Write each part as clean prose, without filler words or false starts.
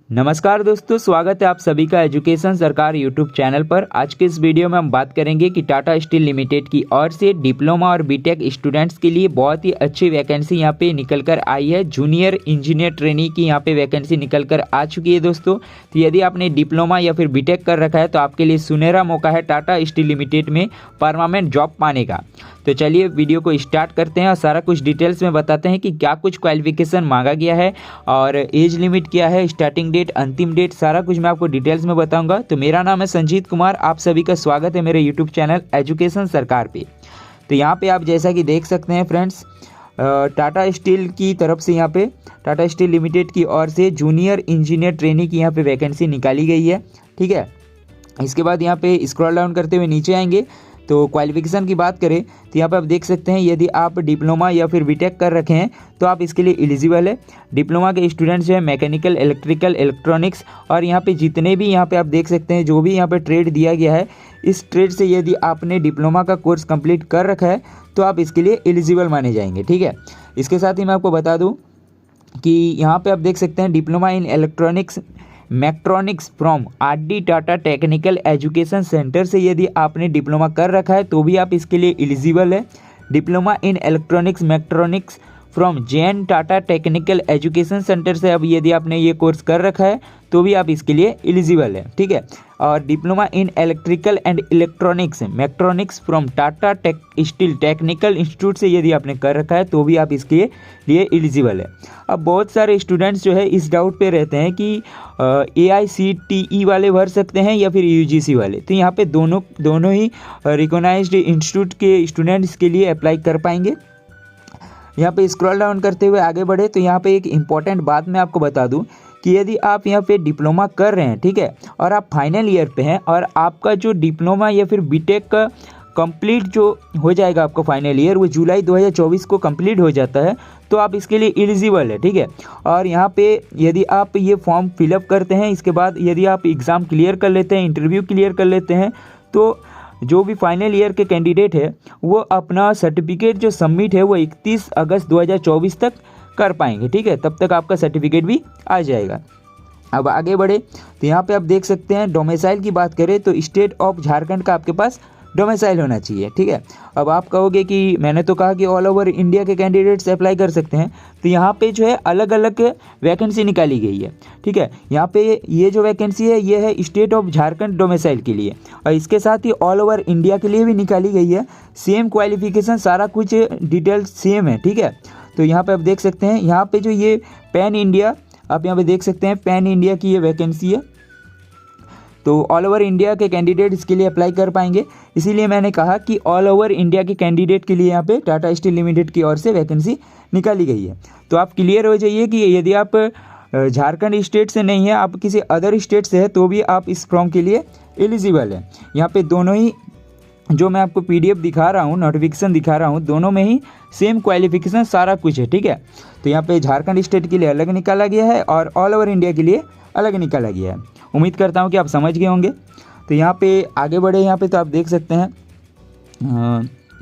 नमस्कार दोस्तों, स्वागत है आप सभी का एजुकेशन सरकार यूट्यूब चैनल पर। आज के इस वीडियो में हम बात करेंगे कि टाटा स्टील लिमिटेड की ओर से डिप्लोमा और बीटेक स्टूडेंट्स के लिए बहुत ही अच्छी वैकेंसी यहां पे निकल कर आई है। जूनियर इंजीनियर ट्रेनी की यहां पे वैकेंसी निकल कर आ चुकी है दोस्तों। तो यदि आपने डिप्लोमा या फिर बीटेक कर रखा है तो आपके लिए सुनहरा मौका है टाटा स्टील लिमिटेड में परमानेंट जॉब पाने का। तो चलिए वीडियो को स्टार्ट करते हैं और सारा कुछ डिटेल्स में बताते हैं कि क्या कुछ क्वालिफिकेशन मांगा गया है और एज लिमिट क्या है, स्टार्टिंग डेट, अंतिम डेट, सारा कुछ मैं आपको डिटेल्स में बताऊंगा। तो मेरा नाम है संजीत कुमार, आप सभी का स्वागत है मेरे यूट्यूब चैनल एजुकेशन सरकार पे। तो यहाँ पे आप जैसा कि देख सकते हैं फ्रेंड्स, टाटा स्टील की तरफ से यहाँ पे टाटा स्टील लिमिटेड की ओर से जूनियर इंजीनियर ट्रेनी की यहाँ पे वैकेंसी निकाली गई है। ठीक है, इसके बाद यहाँ पे स्क्रॉल डाउन करते हुए नीचे आएंगे तो क्वालिफिकेशन की बात करें तो यहाँ पे आप देख सकते हैं यदि आप डिप्लोमा या फिर बीटेक कर रखे हैं तो आप इसके लिए एलिजिबल है। डिप्लोमा के स्टूडेंट्स जो है मैकेनिकल, इलेक्ट्रिकल, इलेक्ट्रॉनिक्स और यहाँ पे जितने भी यहाँ पे आप देख सकते हैं जो भी यहाँ पे ट्रेड दिया गया है, इस ट्रेड से यदि आपने डिप्लोमा का कोर्स कंप्लीट कर रखा है तो आप इसके लिए एलिजिबल माने जाएंगे। ठीक है, इसके साथ ही मैं आपको बता दूँ कि यहाँ पर आप देख सकते हैं diploma in electronics mechatronics from RD Tata technical education centre से यदि आपने डिप्लोमा कर रखा है तो भी आप इसके लिए एलिजिबल है। Diploma in electronics mechatronics from JN Tata technical education centre से अब यदि आपने ये कोर्स कर रखा है तो भी आप इसके लिए एलिजिबल है। ठीक है, और diploma in electrical and electronics mechatronics from Tata steel technical institute से यदि आपने कर रखा है तो भी आप इसके लिए एलिजिबल है। अब बहुत सारे स्टूडेंट्स जो है इस डाउट पे रहते हैं कि AICTE वाले भर सकते हैं या फिर UGC वाले। तो यहाँ पे दोनों ही रिकॉग्नाइज्ड इंस्टीट्यूट के स्टूडेंट्स के लिए अप्लाई कर पाएंगे। यहाँ पे स्क्रॉल डाउन करते हुए आगे बढ़े तो यहाँ पे एक इम्पॉर्टेंट बात मैं आपको बता दूँ कि यदि आप यहाँ पे डिप्लोमा कर रहे हैं, ठीक है, और आप फाइनल ईयर पे हैं और आपका जो डिप्लोमा या फिर बीटेक का कंप्लीट जो हो जाएगा आपका फाइनल ईयर वो जुलाई 2024 को कंप्लीट हो जाता है तो आप इसके लिए एलिजिबल है। ठीक है, और यहाँ पे यदि आप ये फॉर्म फिलअप करते हैं, इसके बाद यदि आप एग्ज़ाम क्लियर कर लेते हैं, इंटरव्यू क्लियर कर लेते हैं तो जो भी फाइनल ईयर के कैंडिडेट है वो अपना सर्टिफिकेट जो सबमिट है वो 31 अगस्त 2024 तक कर पाएंगे। ठीक है, तब तक आपका सर्टिफिकेट भी आ जाएगा। अब आगे बढ़े तो यहाँ पे आप देख सकते हैं डोमिसाइल की बात करें तो स्टेट ऑफ झारखंड का आपके पास डोमिसाइल होना चाहिए। ठीक है, अब आप कहोगे कि मैंने तो कहा कि ऑल ओवर इंडिया के कैंडिडेट्स अप्लाई कर सकते हैं, तो यहाँ पे जो है अलग अलग वैकेंसी निकाली गई है। ठीक है, यहाँ पे ये जो वैकेंसी है ये है स्टेट ऑफ झारखंड डोमिसाइल के लिए और इसके साथ ही ऑल ओवर इंडिया के लिए भी निकाली गई है। सेम क्वालिफिकेशन, सारा कुछ डिटेल्स सेम है। ठीक है, तो यहाँ पे आप देख सकते हैं यहाँ पे जो ये पैन इंडिया, आप यहाँ पे देख सकते हैं पैन इंडिया की ये वैकेंसी है तो ऑल ओवर इंडिया के कैंडिडेट इसके लिए अप्लाई कर पाएंगे। इसीलिए मैंने कहा कि ऑल ओवर इंडिया के कैंडिडेट के लिए यहाँ पे टाटा स्टील लिमिटेड की ओर से वैकेंसी निकाली गई है। तो आप क्लियर हो जाइए कि यदि आप झारखंड स्टेट से नहीं है, आप किसी अदर स्टेट से है तो भी आप इस फॉर्म के लिए एलिजिबल है। यहाँ पे दोनों ही जो मैं आपको PDF दिखा रहा हूँ, नोटिफिकेशन दिखा रहा हूँ, दोनों में ही सेम क्वालिफिकेशन सारा कुछ है। ठीक है, तो यहाँ पे झारखंड स्टेट के लिए अलग निकाला गया है और ऑल ओवर इंडिया के लिए अलग निकाला गया है। उम्मीद करता हूँ कि आप समझ गए होंगे। तो यहाँ पे आगे बढ़े, यहाँ पे तो आप देख सकते हैं,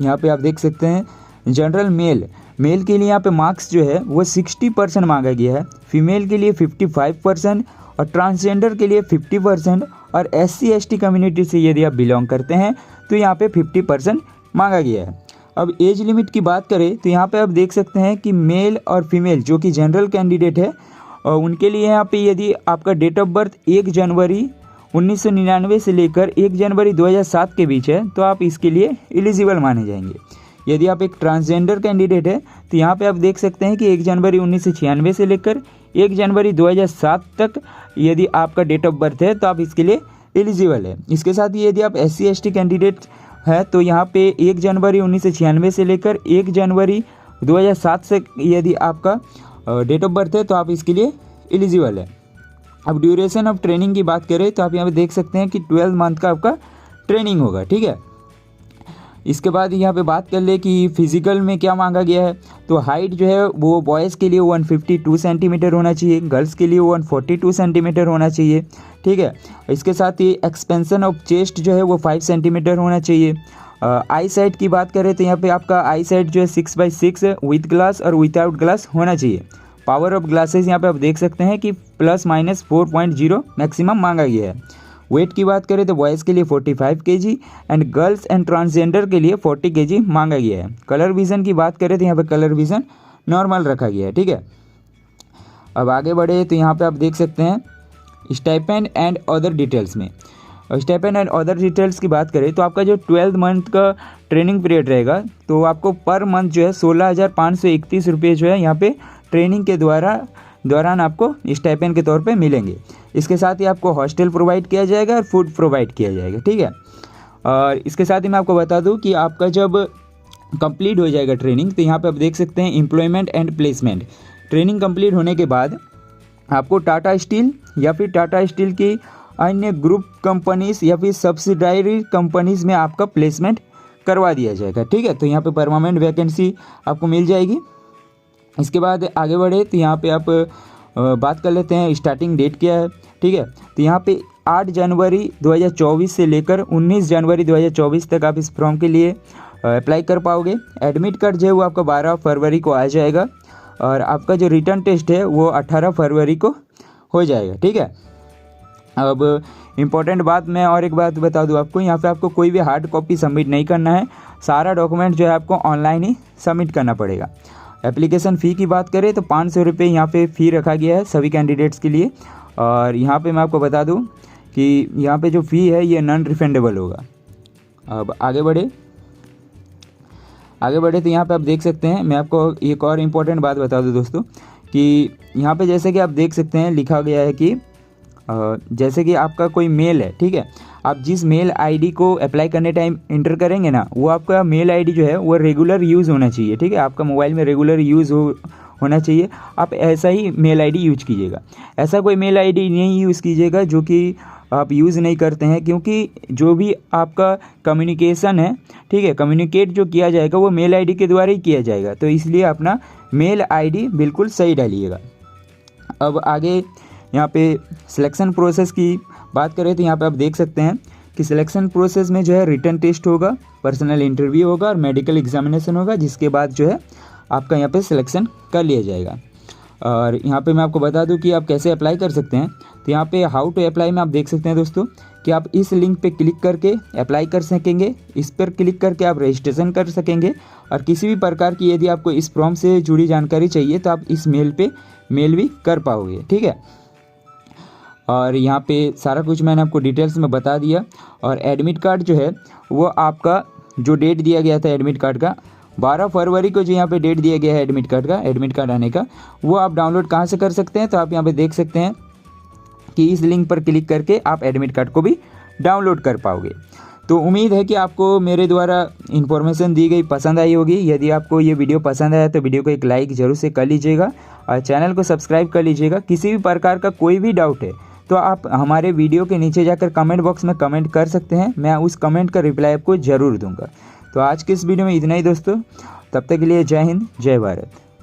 यहाँ पे आप देख सकते हैं जनरल मेल के लिए यहाँ पे मार्क्स जो है वो 60% मांगा गया है, फीमेल के लिए 55% और ट्रांसजेंडर के लिए 50% और SC ST कम्युनिटी से यदि आप बिलोंग करते हैं तो यहाँ पे 50% मांगा गया है। अब एज लिमिट की बात करें तो यहाँ पे आप देख सकते हैं कि मेल और फीमेल जो कि जनरल कैंडिडेट है और उनके लिए यहाँ पे यदि आपका डेट ऑफ बर्थ 1 जनवरी 1999 से लेकर 1 जनवरी 2007 के बीच है तो आप इसके लिए एलिजिबल माने जाएंगे। यदि आप एक ट्रांसजेंडर कैंडिडेट है तो यहाँ पे आप देख सकते हैं कि 1 जनवरी 1996 से लेकर 1 जनवरी 2007 तक यदि आपका डेट ऑफ बर्थ है तो आप इसके लिए एलिजिबल है। इसके साथ ही यदि आप SC ST कैंडिडेट है तो यहाँ पे 1 जनवरी 1996 से लेकर 1 जनवरी 2007 से यदि आपका डेट ऑफ बर्थ है तो आप इसके लिए एलिजिबल है। अब ड्यूरेशन ऑफ ट्रेनिंग की बात करें तो आप यहाँ पे देख सकते हैं कि 12 मंथ का आपका ट्रेनिंग होगा। ठीक है, इसके बाद यहाँ पे बात कर ले कि फिजिकल में क्या मांगा गया है तो हाइट जो है वो बॉयज़ के लिए 152 सेंटीमीटर होना चाहिए, गर्ल्स के लिए 142 सेंटीमीटर होना चाहिए। ठीक है, इसके साथ ही एक्सपेंशन ऑफ चेस्ट जो है वो 5 सेंटीमीटर होना चाहिए। आई साइट की बात करें तो यहाँ पे आपका आई साइट जो है 6/6 विथ ग्लास और विदाउट ग्लास होना चाहिए। पावर ऑफ ग्लासेस यहाँ पे आप देख सकते हैं कि ±4.0 मैक्सिमम मांगा गया है। वेट की बात करें तो बॉयज़ के लिए 45 kg and girls and transgender के लिए 40 kg मांगा गया है। कलर विज़न की बात करें तो यहाँ पे कलर विज़न नॉर्मल रखा गया है, ठीक है। अब आगे बढ़े तो यहाँ पे आप देख सकते हैं स्टाइपेंड एंड अदर डिटेल्स में। स्टाइपेंड एंड अदर डिटेल्स की बात करें तो आपका जो 12 मंथ का ट्रेनिंग पीरियड रहेगा तो आपको पर मंथ जो है 16,531 रुपये जो है यहाँ पे ट्रेनिंग के दौरान आपको स्टाइपेंड के तौर पे मिलेंगे। इसके साथ ही आपको हॉस्टल प्रोवाइड किया जाएगा और फूड प्रोवाइड किया जाएगा, ठीक है। और इसके साथ ही मैं आपको बता दूं कि आपका जब कंप्लीट हो जाएगा ट्रेनिंग तो यहाँ पे आप देख सकते हैं employment and placement. Training complete होने के बाद आपको टाटा स्टील या फिर टाटा स्टील की अन्य ग्रुप कंपनीज या फिर सब्सिडायरी कंपनीज में आपका प्लेसमेंट करवा दिया जाएगा, ठीक है। तो यहाँ पे परमानेंट वैकेंसी आपको मिल जाएगी। इसके बाद आगे बढ़े तो यहाँ पे आप बात कर लेते हैं स्टार्टिंग डेट क्या है, ठीक है। तो यहाँ पे 8 जनवरी 2024 से लेकर 19 जनवरी 2024 तक आप इस फॉर्म के लिए अप्लाई कर पाओगे। एडमिट कार्ड जो है वो आपका 12 फरवरी को आ जाएगा और आपका जो रिटर्न टेस्ट है वो 18 फरवरी को हो जाएगा, ठीक है। अब इम्पॉर्टेंट बात मैं और एक बात बता दूं आपको, यहाँ पे आपको कोई भी हार्ड कॉपी सबमिट नहीं करना है, सारा डॉक्यूमेंट जो है आपको ऑनलाइन ही सबमिट करना पड़ेगा। एप्लीकेशन फ़ी की बात करें तो 500 रुपये यहाँ पे फ़ी रखा गया है सभी कैंडिडेट्स के लिए। और यहाँ पे मैं आपको बता दूँ कि यहाँ पे जो फ़ी है ये नॉन रिफंडेबल होगा। अब आगे बढ़े तो यहाँ पे आप देख सकते हैं, मैं आपको एक और इम्पोर्टेंट बात बता दूँ दोस्तों कि यहाँ पे जैसे कि आप देख सकते हैं लिखा गया है कि जैसे कि आपका कोई मेल है, ठीक है, आप जिस मेल आईडी को अप्लाई करने टाइम इंटर करेंगे ना वो आपका मेल आईडी जो है वो रेगुलर यूज़ होना चाहिए, ठीक है। आपका मोबाइल में रेगुलर यूज़ होना चाहिए, आप ऐसा ही मेल आईडी यूज कीजिएगा। ऐसा कोई मेल आईडी नहीं यूज़ कीजिएगा जो कि आप यूज़ नहीं करते हैं, क्योंकि जो भी आपका कम्युनिकेशन है, ठीक है, कम्युनिकेट जो किया जाएगा वो मेल आईडी के द्वारा ही किया जाएगा। तो इसलिए अपना मेल आईडी बिल्कुल सही डालिएगा। अब आगे यहाँ पे सिलेक्शन प्रोसेस की बात करें तो यहाँ पे आप देख सकते हैं कि सिलेक्शन प्रोसेस में जो है रिटन टेस्ट होगा, पर्सनल इंटरव्यू होगा और मेडिकल एग्जामिनेशन होगा, जिसके बाद जो है आपका यहाँ पे सिलेक्शन कर लिया जाएगा। और यहाँ पे मैं आपको बता दूँ कि आप कैसे अप्लाई कर सकते हैं। तो यहाँ पे हाउ टू अप्लाई में आप देख सकते हैं दोस्तों कि आप इस लिंक पे क्लिक करके अप्लाई कर सकेंगे। इस पर क्लिक करके आप रजिस्ट्रेशन कर सकेंगे और किसी भी प्रकार की यदि आपको इस फॉर्म से जुड़ी जानकारी चाहिए तो आप इस मेल पे मेल भी कर पाओगे, ठीक है। और यहाँ पे सारा कुछ मैंने आपको डिटेल्स में बता दिया। और एडमिट कार्ड जो है वो आपका जो डेट दिया गया था एडमिट कार्ड का 12 फरवरी को जो यहाँ पे डेट दिया गया है एडमिट कार्ड आने का, वो आप डाउनलोड कहाँ से कर सकते हैं। तो आप यहाँ पे देख सकते हैं कि इस लिंक पर क्लिक करके आप एडमिट कार्ड को भी डाउनलोड कर पाओगे। तो उम्मीद है कि आपको मेरे द्वारा इन्फॉर्मेशन दी गई पसंद आई होगी। यदि आपको ये वीडियो पसंद आया तो वीडियो को एक लाइक ज़रूर से कर लीजिएगा और चैनल को सब्सक्राइब कर लीजिएगा। किसी भी प्रकार का कोई भी डाउट है तो आप हमारे वीडियो के नीचे जाकर कमेंट बॉक्स में कमेंट कर सकते हैं, मैं उस कमेंट का रिप्लाई आपको ज़रूर दूंगा। तो आज के इस वीडियो में इतना ही दोस्तों, तब तक के लिए जय हिंद, जय भारत।